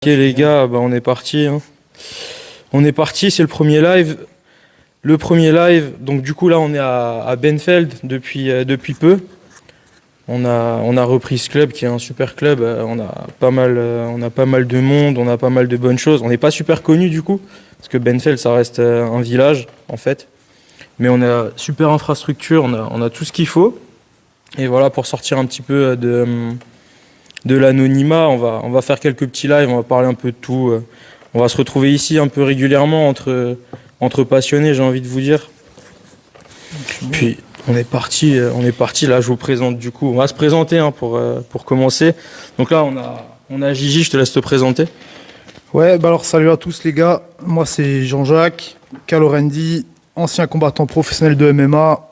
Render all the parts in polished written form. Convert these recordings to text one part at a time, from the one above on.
Ok les gars, on est parti, hein. On est parti, c'est le premier live. Le premier live, donc du coup là on est à Benfeld depuis peu. On a repris ce club qui est un super club. On a pas mal de monde, on a pas mal de bonnes choses. On n'est pas super connu du coup, parce que Benfeld ça reste un village en fait. Mais on a super infrastructure, on a tout ce qu'il faut. Et voilà, pour sortir un petit peu de l'anonymat, on va faire quelques petits lives, on va parler un peu de tout. On va se retrouver ici un peu régulièrement entre passionnés, j'ai envie de vous dire. Puis on est parti là, je vous présente du coup. On va se présenter hein, pour commencer. Donc là on a Gigi, je te laisse te présenter. Ouais, alors salut à tous les gars, moi c'est Jean-Jacques Calorendi, ancien combattant professionnel de MMA.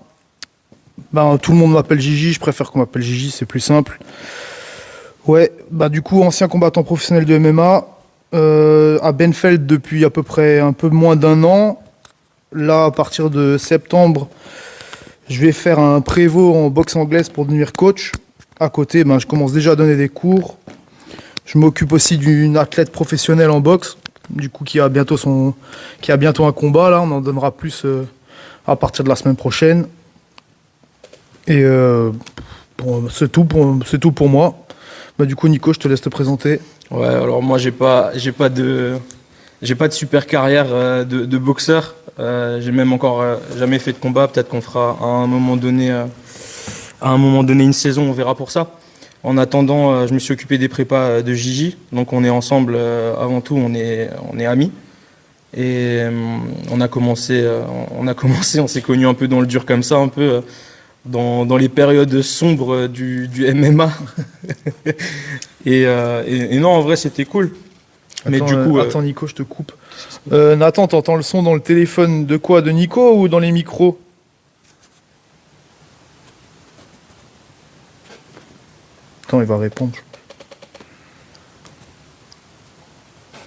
Tout le monde m'appelle Gigi, je préfère qu'on m'appelle Gigi, c'est plus simple. Ouais, du coup ancien combattant professionnel de MMA, à Benfeld depuis à peu près un peu moins d'un an. Là, à partir de septembre, je vais faire un prévôt en boxe anglaise pour devenir coach. À côté, je commence déjà à donner des cours. Je m'occupe aussi d'une athlète professionnelle en boxe, du coup qui a bientôt un combat là. On en donnera plus à partir de la semaine prochaine. Et c'est tout pour moi. Du coup, Nico, je te laisse te présenter. Ouais, alors moi j'ai pas de super carrière de boxeur. J'ai même encore jamais fait de combat. Peut-être qu'on fera à un moment donné une saison, on verra pour ça. En attendant, je me suis occupé des prépas de Gigi. Donc on est ensemble avant tout, on est amis. Et on a commencé, on s'est connus un peu dans le dur comme ça, un peu dans les périodes sombres du MMA. et non, en vrai, c'était cool. Mais du coup, attends Nico, je te coupe. Nathan, t'entends le son dans le téléphone de quoi? De Nico ou dans les micros? Attends, il va répondre.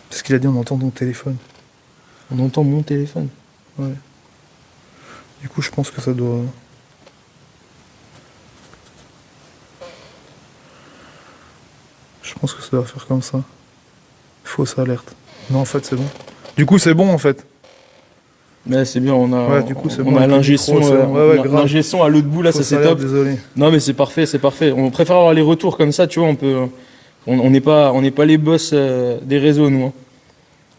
C'est ce qu'il a dit, on entend ton téléphone. On entend mon téléphone. Ouais. Du coup, je pense que ça doit... Je pense que ça doit faire comme ça. Fausse alerte. Non, en fait, c'est bon. Du coup, c'est bon, en fait. Mais c'est bien, on a, ouais, du coup, c'est on a l'ingé son, l'ingé son à l'autre bout, là, fausse ça c'est alerte, top. Désolé. Non, mais c'est parfait, c'est parfait. On préfère avoir les retours comme ça, tu vois, on n'est pas les boss des réseaux, nous. Hein.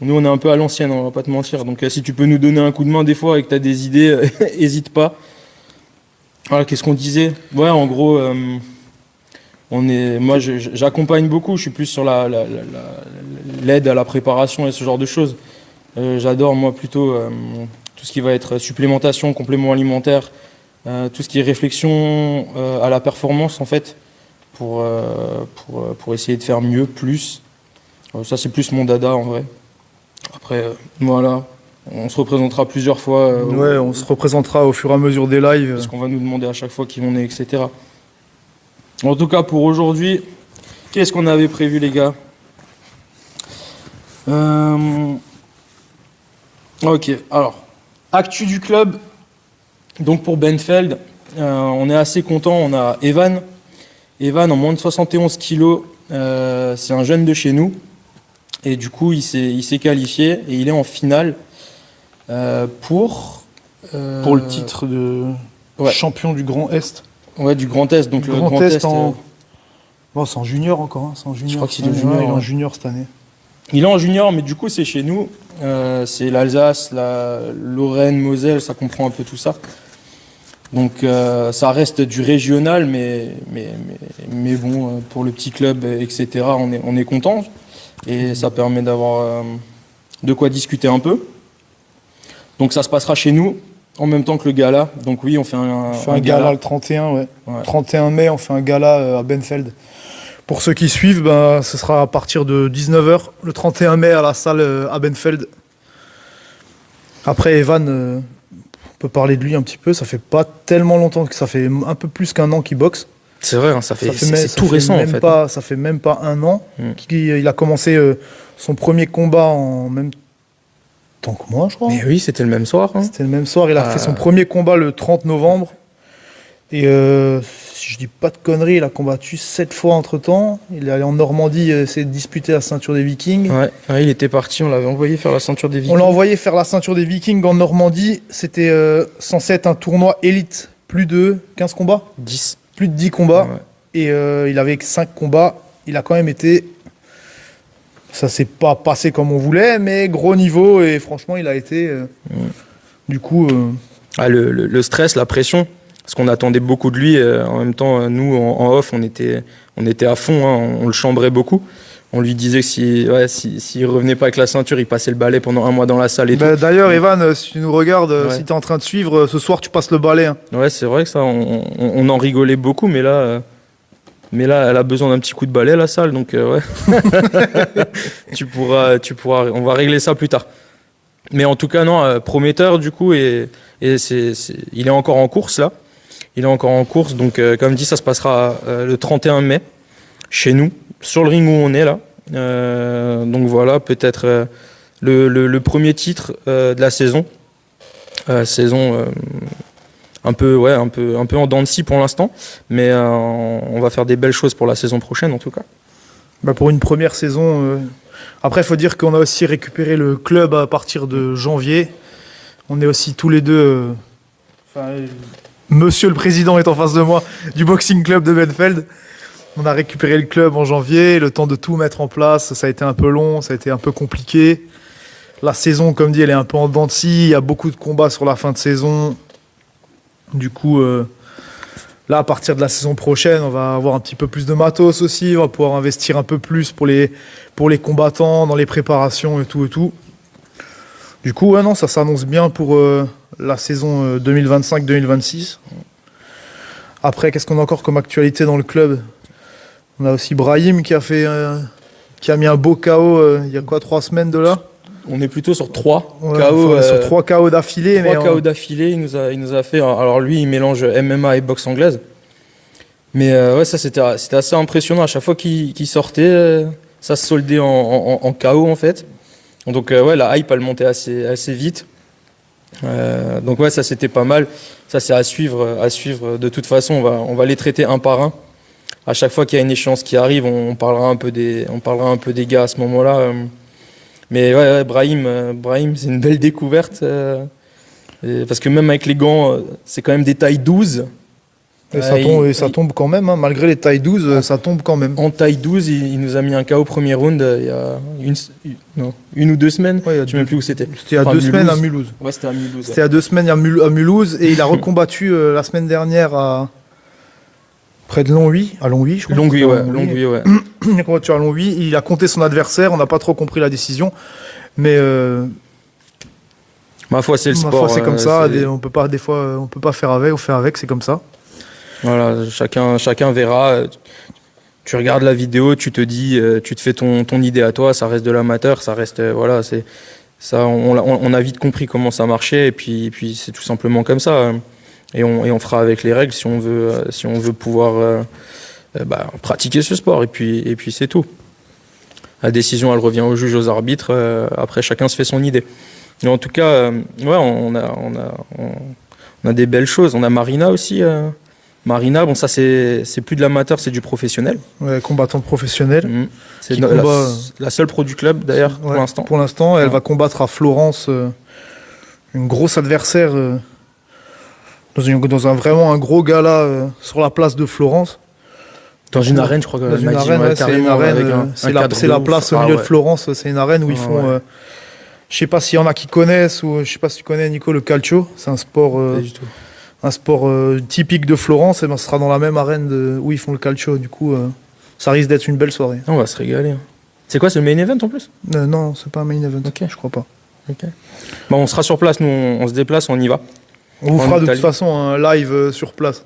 Nous, on est un peu à l'ancienne, on va pas te mentir. Donc, si tu peux nous donner un coup de main des fois et que tu as des idées, hésite pas. Voilà, qu'est-ce qu'on disait? Ouais, en gros... moi, j'accompagne beaucoup, je suis plus sur l'aide à la préparation et ce genre de choses. J'adore, moi, plutôt tout ce qui va être supplémentation, complément alimentaire, tout ce qui est réflexion à la performance, en fait, pour essayer de faire mieux, plus. Ça, c'est plus mon dada, en vrai. Après, voilà, on se représentera plusieurs fois. Ouais, on se représentera au fur et à mesure des lives. Parce qu'on va nous demander à chaque fois qui on est, etc. En tout cas, pour aujourd'hui, qu'est-ce qu'on avait prévu, les gars? Ok, alors, actu du club. Donc pour Benfeld, on est assez content. On a Evan. Evan en moins de 71 kilos. C'est un jeune de chez nous. Et du coup, il s'est qualifié et il est en finale pour le titre de champion du Grand Est. Ouais, du Grand Est. Donc le Grand Est c'est en junior encore. Hein, c'est en junior. Je crois qu'il est junior. Il est en junior cette année. Il est en junior, mais du coup, c'est chez nous. C'est l'Alsace, la Lorraine, Moselle, ça comprend un peu tout ça. Donc, ça reste du régional, mais bon, pour le petit club, etc., on est content. Et ça permet d'avoir de quoi discuter un peu. Donc, ça se passera chez nous. En même temps que le gala, donc oui, on fait un gala le 31, ouais. 31 mai, on fait un gala à Benfeld. Pour ceux qui suivent, ce sera à partir de 19h, le 31 mai à la salle à Benfeld. Après, Evan, on peut parler de lui un petit peu, ça fait pas tellement longtemps, que ça fait un peu plus qu'un an qu'il boxe. C'est vrai, hein, c'est tout récent en fait. Ça fait même pas un an qu'il a commencé son premier combat en même temps que moi, je crois. Mais oui, c'était le même soir. Hein. C'était le même soir. Il a fait son premier combat le 30 novembre. Et si je dis pas de conneries, il a combattu 7 fois entre-temps. Il est allé en Normandie essayer de disputer la ceinture des Vikings. Ouais, il était parti, on l'avait envoyé faire la ceinture des Vikings. On l'a envoyé faire la ceinture des Vikings en Normandie. C'était censé être un tournoi élite. Plus de 15 combats 10. Plus de 10 combats. Ouais. Et il avait 5 combats. Il a quand même été... Ça s'est pas passé comme on voulait, mais gros niveau. Et franchement, il a été... Du coup... Le stress, la pression, parce qu'on attendait beaucoup de lui. En même temps, nous, en off, on était à fond. Hein, on le chambrait beaucoup. On lui disait que s'il revenait pas avec la ceinture, il passait le balai pendant un mois dans la salle et tout. D'ailleurs, Evan, si tu nous regardes, Ouais. si tu es en train de suivre, ce soir, tu passes le balai. Hein. Ouais, c'est vrai que ça, on en rigolait beaucoup, mais là, elle a besoin d'un petit coup de balai, la salle, donc ouais. tu pourras, on va régler ça plus tard. Mais en tout cas, non, prometteur du coup, et il est encore en course là. Il est encore en course, donc comme dit, ça se passera le 31 mai, chez nous, sur le ring où on est là. Donc voilà, peut-être le premier titre de la saison. Saison un peu en dents de scie pour l'instant, mais on va faire des belles choses pour la saison prochaine en tout cas. Pour une première saison. Après, il faut dire qu'on a aussi récupéré le club à partir de janvier. On est aussi tous les deux. Monsieur le président est en face de moi du Boxing Club de Benfeld. On a récupéré le club en janvier, le temps de tout mettre en place. Ça a été un peu long, ça a été un peu compliqué. La saison, comme dit, elle est un peu en dents de scie. Il y a beaucoup de combats sur la fin de saison. Du coup, là, à partir de la saison prochaine, on va avoir un petit peu plus de matos aussi. On va pouvoir investir un peu plus pour les combattants, dans les préparations et tout et tout. Du coup, non, ça s'annonce bien pour la saison 2025-2026. Après, qu'est-ce qu'on a encore comme actualité dans le club ? On a aussi Brahim qui a mis un beau KO il y a 3 semaines de là. On est plutôt sur 3 Ouais, KO. sur 3 KO d'affilée. 3 KO d'affilée, il nous a fait. Alors lui, il mélange MMA et boxe anglaise. Mais ouais, ça c'était assez impressionnant. À chaque fois qu'il sortait, ça se soldait en KO en fait. Donc ouais, la hype elle montait assez vite. Donc ouais, ça c'était pas mal. Ça c'est à suivre. De toute façon, on va les traiter un par un. À chaque fois qu'il y a une échéance qui arrive, on parlera un peu des gars à ce moment-là. Mais ouais, Brahim, c'est une belle découverte. Parce que même avec les gants, c'est quand même des tailles 12. Ça tombe quand même, hein. Malgré les tailles 12, ça tombe quand même. En taille 12, il nous a mis un KO premier round il y a une ou 2 semaines. Ouais, je ne sais même plus où c'était. C'était il y a 2 semaines à Mulhouse. Ouais, c'était à Mulhouse. C'était il y a 2 semaines à Mulhouse et il a recombattu la semaine dernière à près de Longwy, à Longwy, je crois. Longwy, ouais. Il a combattu à Longwy, il a compté son adversaire, on n'a pas trop compris la décision, mais ma foi, c'est le sport. C'est comme ça. On peut pas faire avec, on fait avec, c'est comme ça. Voilà, chacun verra. Tu regardes la vidéo, tu te dis, tu te fais ton idée à toi. Ça reste de l'amateur, ça reste voilà, c'est ça. On a vite compris comment ça marchait et puis c'est tout simplement comme ça. Et on fera avec les règles si on veut pouvoir pratiquer ce sport. Et puis c'est tout. La décision, elle revient au juge, aux arbitres. Après, chacun se fait son idée. Mais en tout cas, ouais, on a des belles choses. On a Marina aussi. Marina, bon, ça c'est plus de l'amateur, c'est du professionnel. Ouais, combattante professionnelle. C'est la seule pro du club d'ailleurs pour l'instant. Pour l'instant, elle va combattre à Florence, une grosse adversaire dans vraiment un gros gala sur la place de Florence. Dans une arène, je crois. Dans une arène, c'est une arène. C'est la place au milieu de Florence. C'est une arène où ils font. Je sais pas s'il y en a qui connaissent ou je sais pas si tu connais Nico le calcio. C'est un sport. Un sport typique de Florence, et ben ce sera dans la même arène où ils font le calcio. Du coup, ça risque d'être une belle soirée. On va se régaler. C'est quoi, c'est le main event en plus ? Non, c'est pas un main event. Okay. Je crois pas. Okay. Bon, on sera sur place, nous on se déplace, on y va. On vous fera de toute façon un live sur place.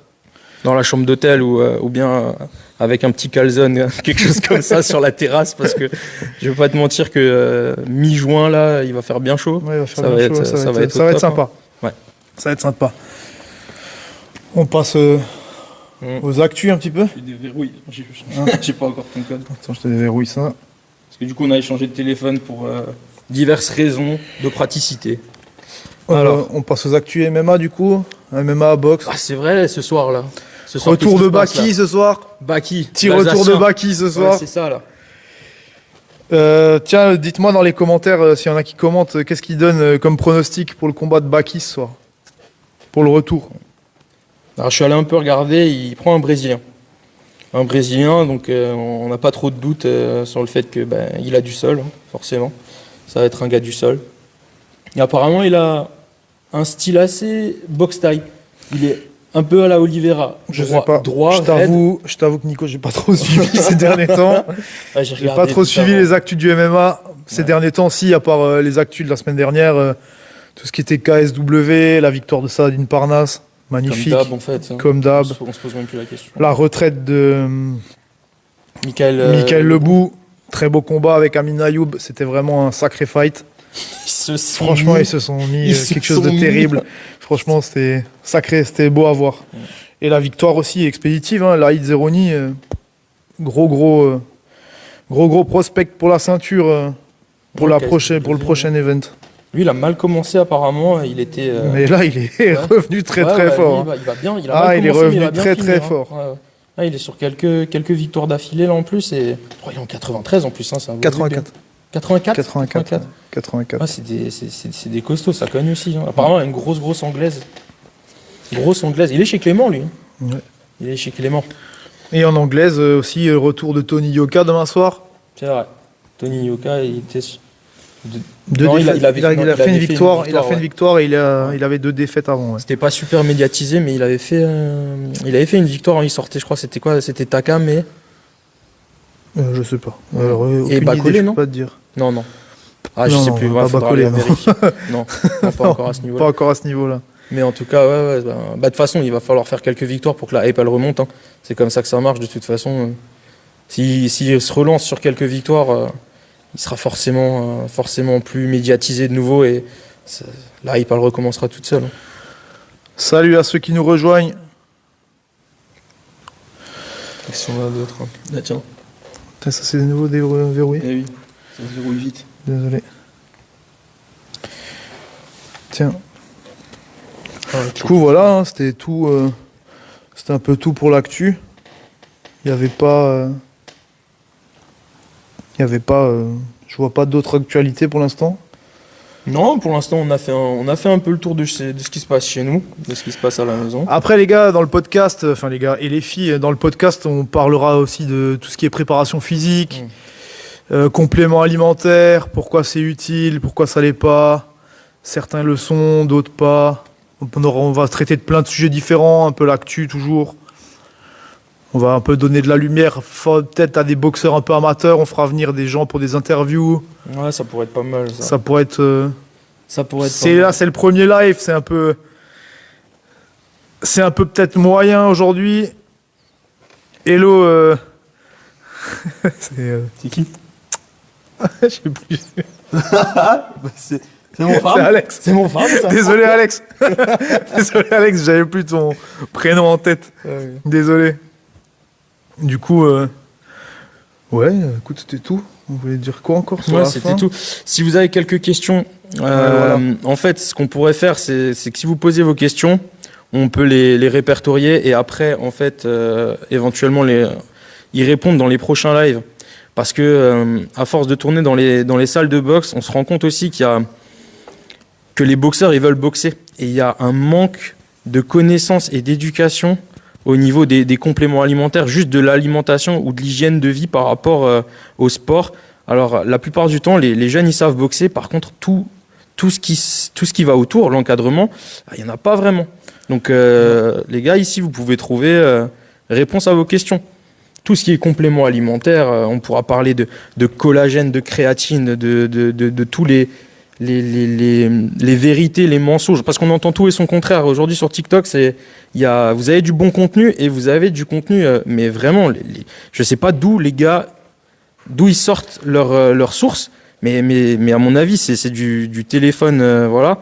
Dans la chambre d'hôtel ou bien avec un petit calzone, quelque chose comme ça sur la terrasse, parce que je vais pas te mentir que mi-juin là, il va faire bien chaud. Ouais, ça va être sympa. Hein. Ouais. Ça va être sympa. On passe aux actus un petit peu. Je déverrouille. J'ai pas encore ton code. Attends, je te déverrouille ça. Parce que du coup, on a échangé de téléphone pour diverses raisons de praticité. Alors, on passe aux actus MMA du coup. MMA, boxe. Ah, c'est vrai, ce soir là. Ce soir, Retour qu'est-ce de qui se passe, Baki là ce soir. Baki. Petit retour de l'Alsacien. Baki ce Ouais, soir. c'est ça là. Tiens, dites-moi dans les commentaires s'il y en a qui commentent, qu'est-ce qu'ils donnent comme pronostic pour le combat de Baki ce soir. Pour le retour. Alors je suis allé un peu regarder, il prend un Brésilien. Un Brésilien, donc on n'a pas trop de doutes sur le fait que il a du sol, hein, forcément. Ça va être un gars du sol. Et apparemment, il a un style assez box taille. Il est un peu à la Oliveira. Je sais pas. Droit, je t'avoue que Nico, j'ai pas trop suivi ces derniers temps. Ouais, J'ai pas trop suivi les actus du MMA ces derniers temps, si, à part les actus de la semaine dernière. Tout ce qui était KSW, la victoire de Saladin Parnasse, magnifique. Comme d'hab, en fait. Hein. Comme d'hab. On se pose même plus la question. La retraite de Michael Lebou, très beau combat avec Amin Ayoub, c'était vraiment un sacré fight. Franchement, ils se sont mis quelque chose de terrible. Franchement, c'était sacré, c'était beau à voir. Et la victoire aussi expéditive, hein, Lahid Zeroni, gros prospect pour la ceinture, pour le prochain event. Lui, il a mal commencé apparemment. Il était. Mais là, il est revenu très fort. Lui, il va bien. Il a mal il est commencé, revenu mais il a bien très fini, très hein. fort. Ouais. Ah, il est sur quelques victoires d'affilée là en plus. Et il est en 93 en plus. Hein, c'est un beau 84. début. 84. 84. Ah, c'est des costauds, ça cogne aussi. Hein. Apparemment, il y a une grosse anglaise. Grosse anglaise. Il est chez Clément, lui. Ouais. Il est chez Clément. Et en anglaise aussi, retour de Tony Yoka demain soir. C'est vrai. Tony Yoka, il était. Il a fait une victoire. Il a fait une ouais. victoire et il avait 2 défaites avant. Ouais. C'était pas super médiatisé, mais il avait fait une victoire. Il sortait, je crois, c'était quoi? C'était Taka, mais. Je sais pas. Et Bacolé, non? Pas te dire. Non. Ah, je sais plus. Pas Faudra Bacolé, aller vérifier. Non, pas encore à ce niveau-là. Pas encore à ce niveau-là. Mais en tout cas, ouais. De toute façon, il va falloir faire quelques victoires pour que la hype elle remonte. Hein. C'est comme ça que ça marche de toute façon. S'il se relance sur quelques victoires, il sera forcément plus médiatisé de nouveau et la hype elle recommencera toute seule. Hein. Salut à ceux qui nous rejoignent. Qu'est-ce qu'on a d'autre? Ah, tiens. Putain, ça c'est de nouveau déverrouillé. Eh oui, ça se déroule vite. Désolé. Tiens. Du coup, voilà, hein, c'était tout. C'était un peu tout pour l'actu. Il n'y avait pas. Je vois pas d'autres actualités pour l'instant. Non, pour l'instant, on a fait un peu le tour de ce qui se passe chez nous, de ce qui se passe à la maison. Après, les gars, dans le podcast, enfin les gars et les filles, dans le podcast, on parlera aussi de tout ce qui est préparation physique, compléments alimentaires, pourquoi c'est utile, pourquoi ça l'est pas. Certains le sont, d'autres pas. On va traiter de plein de sujets différents, un peu l'actu toujours. On va un peu donner de la lumière, peut-être à des boxeurs un peu amateurs. On fera venir des gens pour des interviews. Ouais, ça pourrait être pas mal. Ça pourrait être. C'est là, c'est le premier live. C'est un peu peut-être moyen aujourd'hui. Hello. C'est qui? Je sais plus. C'est mon frère. C'est Alex. C'est mon frère, ça. Désolé Alex. Désolé Alex, j'avais plus ton prénom en tête. Désolé. Du coup, écoute, c'était tout. On voulait dire quoi encore sur la c'était fin tout. Si vous avez quelques questions, voilà. en fait, ce qu'on pourrait faire, c'est que si vous posez vos questions, on peut les répertorier et après, en fait, éventuellement y répondre dans les prochains lives. Parce que à force de tourner dans les salles de boxe, on se rend compte aussi que les boxeurs ils veulent boxer et il y a un manque de connaissances et d'éducation au niveau des compléments alimentaires, juste de l'alimentation ou de l'hygiène de vie par rapport au sport. Alors la plupart du temps, les jeunes ils savent boxer, par contre tout ce qui va autour, l'encadrement, il n'y en a pas vraiment. Donc les gars, ici vous pouvez trouver réponse à vos questions. Tout ce qui est complément alimentaire, on pourra parler de collagène, de créatine, de tous les vérités, les mensonges, parce qu'on entend tout et son contraire. Aujourd'hui sur TikTok, vous avez du bon contenu et vous avez du contenu, mais vraiment, je sais pas d'où les gars, d'où ils sortent leurs sources, mais à mon avis, c'est du téléphone, voilà.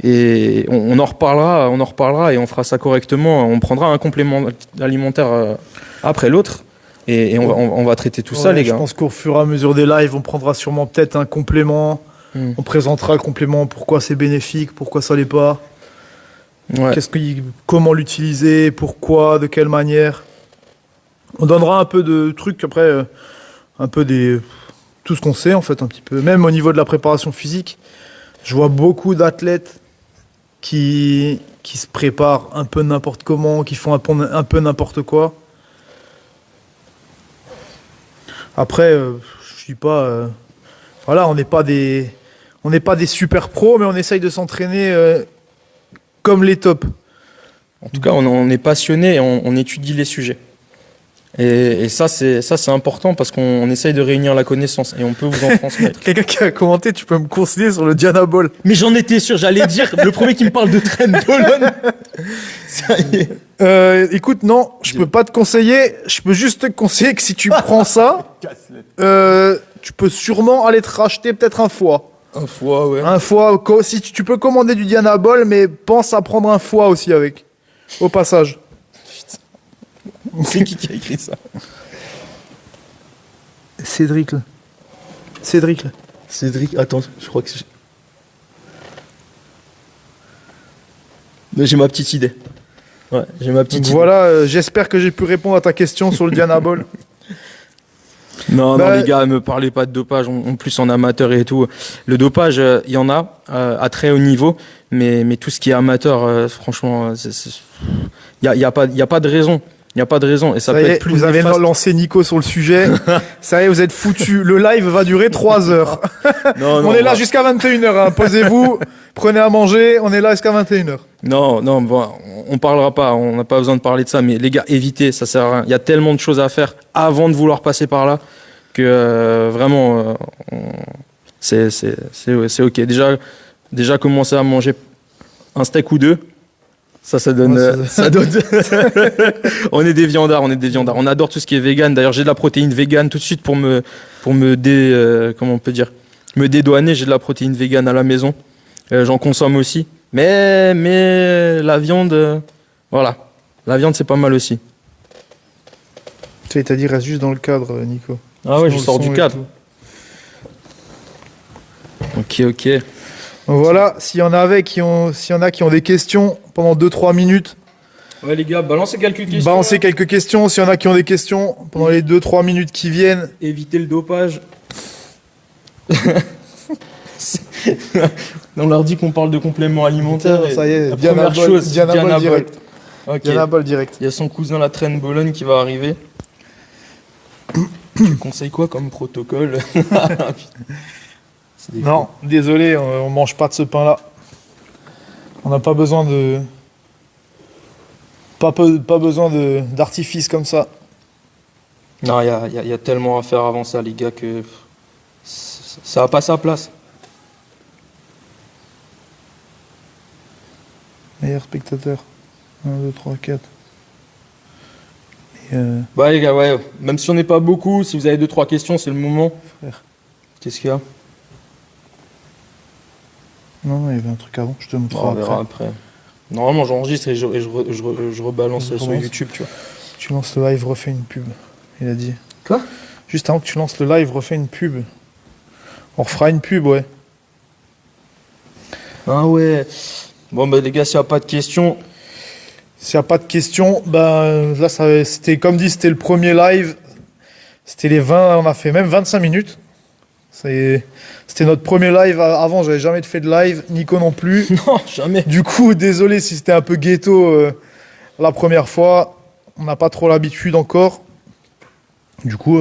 Et on en reparlera et on fera ça correctement. On prendra un complément alimentaire après l'autre. Et on va traiter tout ça, les gars. Je pense qu'au fur et à mesure des lives, on prendra sûrement peut-être un complément. On présentera le complément, pourquoi c'est bénéfique, pourquoi ça l'est pas. Ouais. Comment l'utiliser, pourquoi, de quelle manière. On donnera un peu de trucs après, un peu tout ce qu'on sait en fait un petit peu. Même au niveau de la préparation physique, je vois beaucoup d'athlètes qui se préparent un peu n'importe comment, qui font un peu n'importe quoi. Après, je dis pas, voilà, on n'est pas des super pros, mais on essaye de s'entraîner comme les tops. En tout cas, on est passionné et on étudie les sujets. Et ça, c'est important parce qu'on essaye de réunir la connaissance et on peut vous en transmettre. Quelqu'un qui a commenté, tu peux me conseiller sur le Diana Ball. Mais j'en étais sûr, j'allais dire, le premier qui me parle de Trenbolone. Ça y est. Écoute, non, je peux pas te conseiller. Je peux juste te conseiller que si tu prends ça, tu peux sûrement aller te racheter peut-être un foie. Un foie, ouais. Un foie, si tu peux commander du Diana Ball, mais pense à prendre un foie aussi avec, au passage. C'est qui a écrit ça? Cédric, là. Cédric, Attends, je crois que c'est... Mais j'ai ma petite idée. Ouais, j'ai ma petite Donc idée. voilà, j'espère que j'ai pu répondre à ta question sur le Diana Ball. Non, les gars, me parlez pas de dopage, en plus en amateur et tout. Le dopage, il y en a à très haut niveau, mais tout ce qui est amateur, franchement, il y a pas de raison. Il n'y a pas de raison. Et ça peut être plus vous avez néfaste. lancé Nico sur le sujet. Ça y est, vous êtes foutu. Le live va durer 3 heures. On est là jusqu'à 21h. Hein. Posez-vous, prenez à manger. On est là jusqu'à 21h. Non, bon, on parlera pas. On n'a pas besoin de parler de ça. Mais les gars, évitez. Ça sert à rien. Il y a tellement de choses à faire avant de vouloir passer par là que vraiment, c'est OK. Déjà, commencer à manger un steak ou deux. Ça donne. Ça donne. On est des viandards. On adore tout ce qui est vegan. D'ailleurs, j'ai de la protéine vegan tout de suite pour me comment on peut dire, me dédouaner. J'ai de la protéine vegan à la maison. J'en consomme aussi. Mais la viande, voilà. La viande, c'est pas mal aussi. Tu sais, t'as dit reste juste dans le cadre, Nico. Ah ouais, je sors du cadre. Ok. Voilà, s'il y en a qui ont des questions pendant 2-3 minutes. Ouais les gars, balancez quelques questions. Balancez quelques questions, s'il y en a qui ont des questions pendant les 2-3 minutes qui viennent. Évitez le dopage. On leur dit qu'on parle de compléments alimentaires. Ça y est, Diana Ball direct. Okay. Diana Ball direct. Il y a son cousin la traîne Bologne qui va arriver. Tu conseilles quoi comme protocole? Non, désolé, on mange pas de ce pain-là. On n'a pas besoin de... Pas besoin d'artifice comme ça. Non, il y a tellement à faire avant ça, les gars, que ça n'a pas sa place. Meilleur spectateur. 1, 2, 3, 4. Bah les gars, ouais, même si on n'est pas beaucoup, si vous avez 2-3 questions, c'est le moment. Frère. Qu'est-ce qu'il y a? Non, il y avait un truc avant, je te montrerai On verra après. Normalement, j'enregistre et je rebalance sur YouTube, tu vois. Tu lances le live, refais une pub. Il a dit. Quoi? Juste avant que tu lances le live, refais une pub. On refera une pub, ouais. Ah ouais. Bon, bah les gars, s'il n'y a pas de questions... S'il n'y a pas de questions, ben là, c'était comme dit, c'était le premier live. C'était les 20, on a fait même 25 minutes. C'était notre premier live. Avant, j'avais jamais fait de live. Nico non plus. Non, jamais. Du coup, désolé si c'était un peu ghetto la première fois. On n'a pas trop l'habitude encore. Du coup,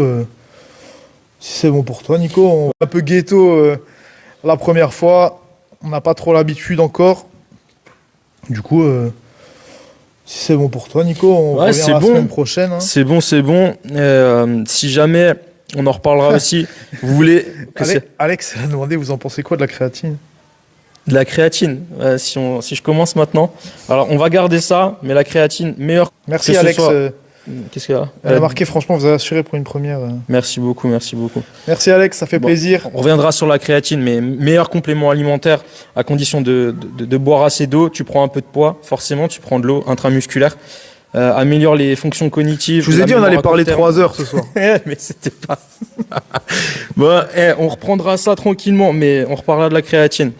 si c'est bon pour toi, Nico, un peu ghetto la première fois. On n'a pas trop l'habitude encore. Du coup, si c'est bon pour toi, Nico, on revient la semaine prochaine. Hein. C'est bon. Si jamais, on en reparlera aussi. Vous voulez que Alex a demandé, vous en pensez quoi de la créatine? De la créatine, si je commence maintenant. Alors, on va garder ça, mais la créatine, meilleure. Merci Alex. Qu'est-ce qu'il y a? Elle a marqué, franchement, vous avez assuré pour une première. Merci beaucoup. Merci Alex, ça fait plaisir. On reviendra sur la créatine, mais meilleur complément alimentaire à condition de boire assez d'eau. Tu prends un peu de poids, forcément, tu prends de l'eau intramusculaire. Améliore les fonctions cognitives. Je vous ai dit, on allait parler 3 heures ce soir. Mais c'était pas... Bon, on reprendra ça tranquillement, mais on reparlera de la créatine.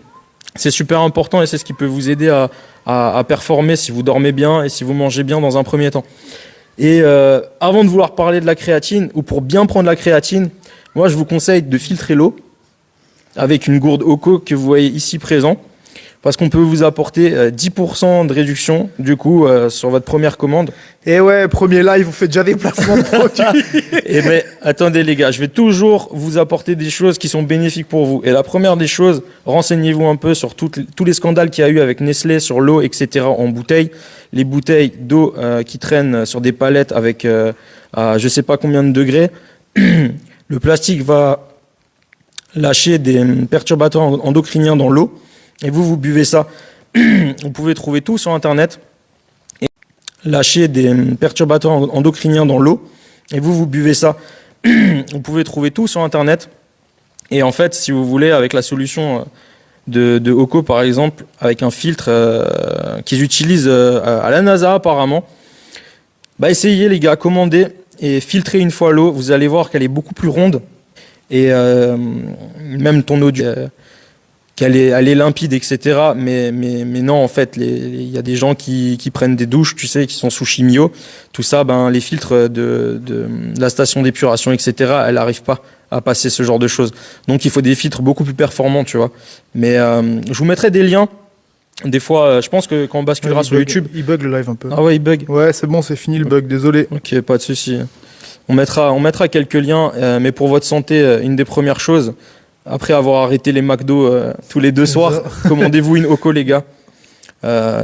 C'est super important et c'est ce qui peut vous aider à performer si vous dormez bien et si vous mangez bien dans un premier temps. Et avant de vouloir parler de la créatine, ou pour bien prendre la créatine, moi je vous conseille de filtrer l'eau avec une gourde Oco que vous voyez ici présent, parce qu'on peut vous apporter 10% de réduction du coup sur votre première commande. Et ouais, premier live, vous faites déjà des placements de produits. Et mais attendez les gars, je vais toujours vous apporter des choses qui sont bénéfiques pour vous. Et la première des choses, renseignez-vous un peu sur tous les scandales qu'il y a eu avec Nestlé sur l'eau, etc. en bouteille. Les bouteilles d'eau qui traînent sur des palettes avec à je sais pas combien de degrés. Le plastique va lâcher des perturbateurs endocriniens dans l'eau. Et vous buvez ça. Vous pouvez trouver tout sur Internet. Et lâcher des perturbateurs endocriniens dans l'eau. Et vous buvez ça. Vous pouvez trouver tout sur Internet. Et en fait, si vous voulez, avec la solution de Oco, par exemple, avec un filtre qu'ils utilisent à la NASA apparemment, bah essayez les gars, commandez et filtrez une fois l'eau. Vous allez voir qu'elle est beaucoup plus ronde. Et même ton eau elle est limpide, etc. Mais non, en fait, il y a des gens qui prennent des douches, tu sais, qui sont sous chimio. Tout ça, ben, les filtres de la station d'épuration, etc., elles n'arrivent pas à passer ce genre de choses. Donc, il faut des filtres beaucoup plus performants, tu vois. Mais je vous mettrai des liens. Des fois, je pense que quand on basculera sur YouTube... Il bug le live un peu. Ah ouais, il bug. Ouais, c'est bon, c'est fini le bug, désolé. Ok, pas de souci. On mettra quelques liens, mais pour votre santé, une des premières choses... Après avoir arrêté les McDo tous les 2 soirs, commandez-vous une Oco, les gars,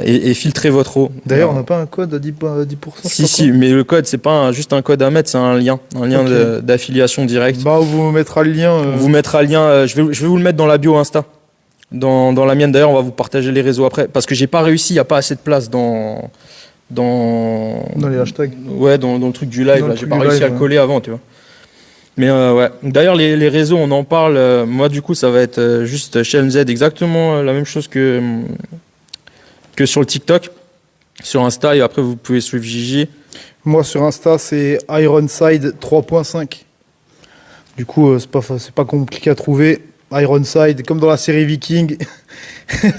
et filtrez votre eau. D'ailleurs, on n'a pas un code à 10%. Si, mais le code, c'est pas juste un code à mettre, c'est un lien okay. D'affiliation directe. Bah, on vous mettra le lien. On vous mettra le lien, je vais vous le mettre dans la bio Insta. Dans la mienne, d'ailleurs, on va vous partager les réseaux après. Parce que j'ai pas réussi, il n'y a pas assez de place dans les hashtags. Ouais, dans le truc du live, là. J'ai pas réussi à le coller avant, tu vois. Mais ouais. D'ailleurs, les réseaux, on en parle. Moi, du coup, ça va être juste chez MZ, exactement la même chose que sur le TikTok, sur Insta. Et après, vous pouvez suivre Gigi. Moi, sur Insta, c'est Ironside 3.5. Du coup, c'est pas compliqué à trouver. Ironside, comme dans la série Viking.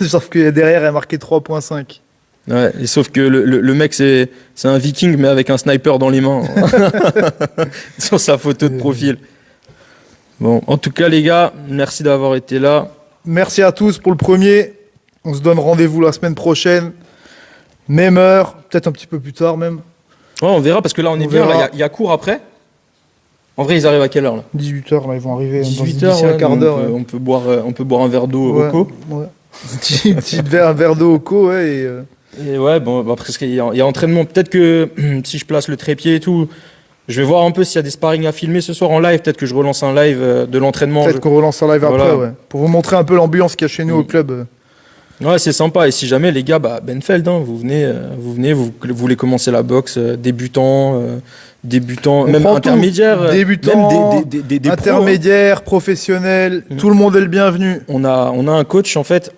Sauf que derrière, il y a marqué 3.5. Ouais, et sauf que le mec, c'est un viking, mais avec un sniper dans les mains. Sur sa photo de profil. Bon, en tout cas, les gars, merci d'avoir été là. Merci à tous pour le premier. On se donne rendez-vous la semaine prochaine. Même heure, peut-être un petit peu plus tard même. Ouais, on verra, parce que là, on est bien. Il y a cours après. En vrai, ils arrivent à quelle heure là? 18h, là, ils vont arriver. 18h, un quart d'heure. On peut boire un verre d'eau au Oco. Ouais. Un verre d'eau au Oco, ouais. Et ouais, bon, après, il y a entraînement. Peut-être que si je place le trépied et tout, je vais voir un peu s'il y a des sparring à filmer ce soir en live. Peut-être que je relance un live de l'entraînement. Peut-être qu'on relance un live après, ouais. Pour vous montrer un peu l'ambiance qu'il y a chez nous au club. Ouais, c'est sympa. Et si jamais, les gars, Benfeld, hein, vous venez, voulez commencer la boxe, débutant, même intermédiaire. Débutant, même des intermédiaire, professionnel, tout le monde est le bienvenu. On a un coach, en fait,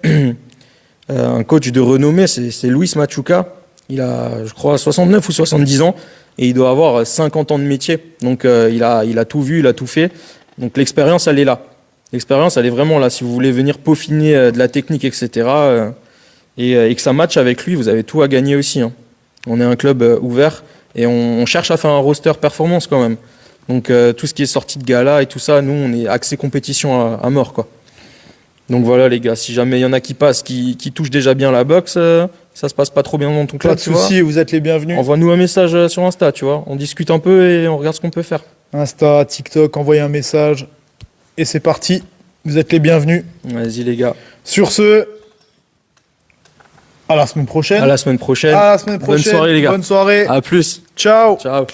un coach de renommée, c'est Luis Machuca. Il a, je crois, 69 ou 70 ans et il doit avoir 50 ans de métier. Donc, il a tout vu, il a tout fait. Donc, l'expérience, elle est là. L'expérience, elle est vraiment là. Si vous voulez venir peaufiner de la technique, etc., et que ça matche avec lui, vous avez tout à gagner aussi. Hein. On est un club ouvert et on cherche à faire un roster performance quand même. Donc, tout ce qui est sorti de gala et tout ça, nous, on est axé compétition à mort, quoi. Donc voilà les gars, si jamais il y en a qui passent, qui touchent déjà bien la boxe, ça se passe pas trop bien dans ton club. Pas de soucis, vous êtes les bienvenus. Envoie-nous un message sur Insta, tu vois. On discute un peu et on regarde ce qu'on peut faire. Insta, TikTok, envoyez un message. Et c'est parti, vous êtes les bienvenus. Vas-y les gars. Sur ce, à la semaine prochaine. À la semaine prochaine. À la semaine prochaine. Bonne soirée les gars. Bonne soirée. À plus. Ciao. Ciao.